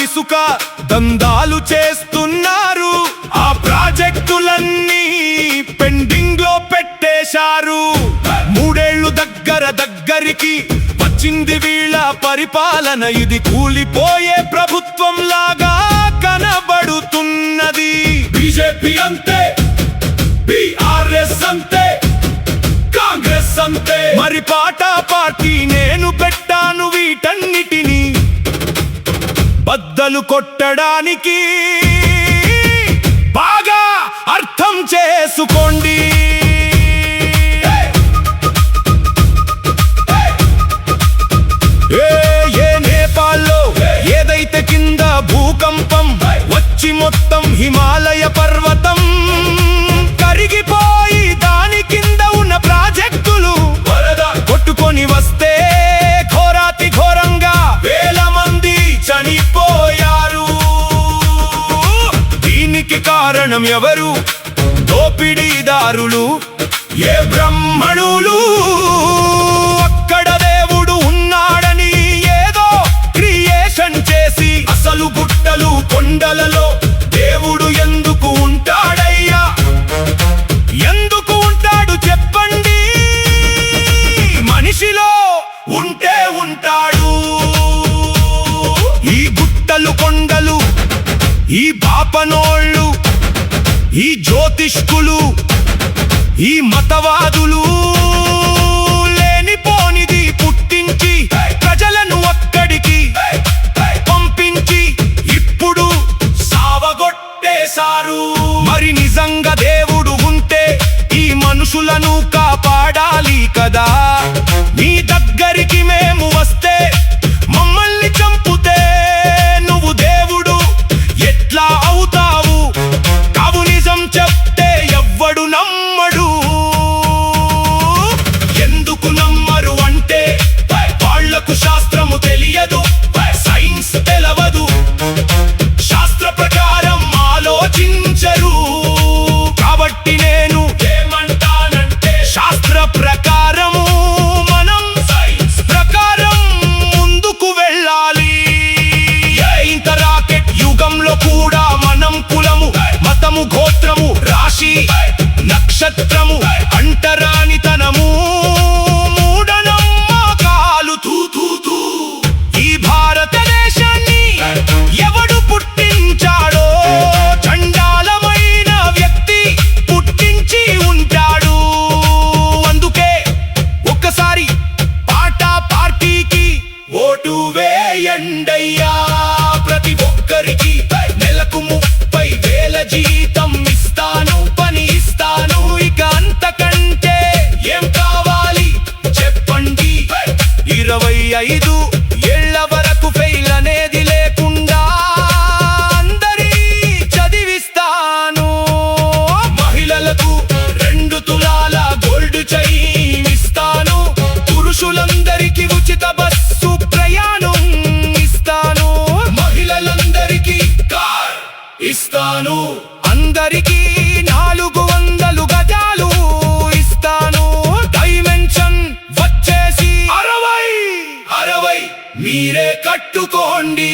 ఇసుక దందాలు చేస్తున్నారు, ఆ ప్రాజెక్టులన్నీ పెండింగ్ లో పెట్టేశారు. మూడేళ్లు దగ్గరికి వచ్చింది వీళ్ళ పరిపాలన, ఇది కూలిపోయే ప్రభుత్వం లాగా కనబడుతున్నది. బీజేపీ అంతే, బీఆర్ఎస్ అంతే, కాంగ్రెస్ అంతే. మరి పార్టీ నేను పెట్టాను వీటన్నిటిని బద్దలు కొట్టడానికి. బాగా అర్థం చేసుకోండి. ఏ నేపాల్లో ఏదైతే కింద భూకంపం వచ్చి మొత్తం హిమాలయ పర్వతం కరిగిపోయి దాని కింద ఉన్న ప్రాజెక్టులు కొట్టుకొని వస్తే ఘోరాతి ఘోరంగా వేల మంది చనిపోయారు. దీనికి కారణం ఎవరు? దోపిడీదారులు, ఏ బ్రాహ్మణులు. అక్కడ దేవుడు ఉన్నాడని ఏదో క్రియేషన్ చేసి, అసలు గుట్టలు కొండలలో దేవుడు ఎందుకు ఉంటాడయ్యా? ఎందుకు ఉంటాడు చెప్పండి? మనిషిలో ఉంటే ఉంటాడు. ఈ గుట్టలు కొండలు, ఈ బాపనోళ్ళు, ఈ జ్యోతిష్కులు, ఈ మతవాదులు లేనిపోనిది పుట్టించి ప్రజలను అక్కడికి పంపించి ఇప్పుడు సావగొట్టేశారు. మరి నిజంగా దేవుడు ఉంటే ఈ మనుషులను కాపాడాలి కదా. నీ దగ్గరికి మేము వస్తే మమ్మల్ని చంపుతే నువ్వు దేవుడు ఎట్లా అవుతావు? కావు నిజం చెప్తే ఎవ్వడు నమ్మడు. ఎందుకు నమ్మరు అంటే వాళ్లకు శాస్త్రము తెలియదు, సైన్స్ తెలవదు, శాస్త్ర ప్రకారం ఆలోచించరు. కాబట్టి నేను ఏమంటానంటే, శాస్త్ర ప్రకారము మనం సైన్స్ ప్రకారం ముందుకు వెళ్ళాలి. ఇంత రాకెట్ యుగంలో కూడా మనం కులము, మతము, గోత్రము, రాశి, నక్షత్రము, అంటరానితనము, మూఢనమ్మకాలు ఈ భారతదేశాన్ని ఎవడు పుట్టించాడో చండాలమైన వ్యక్తి పుట్టించి ఉంటాడు. అందుకే ఒక్కసారి పార్టీకి ఓటు వేయండయ్యా. ప్రతి ఒక్కరికి నెలకు 30,000 జీతం ఇస్తాను, పని ఇస్తాను. ఇక అంతకంటే ఏం కావాలి చెప్పండి? 25 ఏళ్ల వరకు ఫెయిల్ అనేది లేకుండా అందరి చదివిస్తాను. మహిళలకు 2 తులాల గోల్డ్ చైన్ ఇస్తాను. పురుషులందరికీ ఉచిత బస్సు ప్రయాణం ఇస్తాను. మహిళలందరికీ కార్ ఇస్తాను. అందరికీ 400 గజాలు ఇస్తాను. డైమెన్షన్ వచ్చేసి 60 మీరే కట్టుకోండి.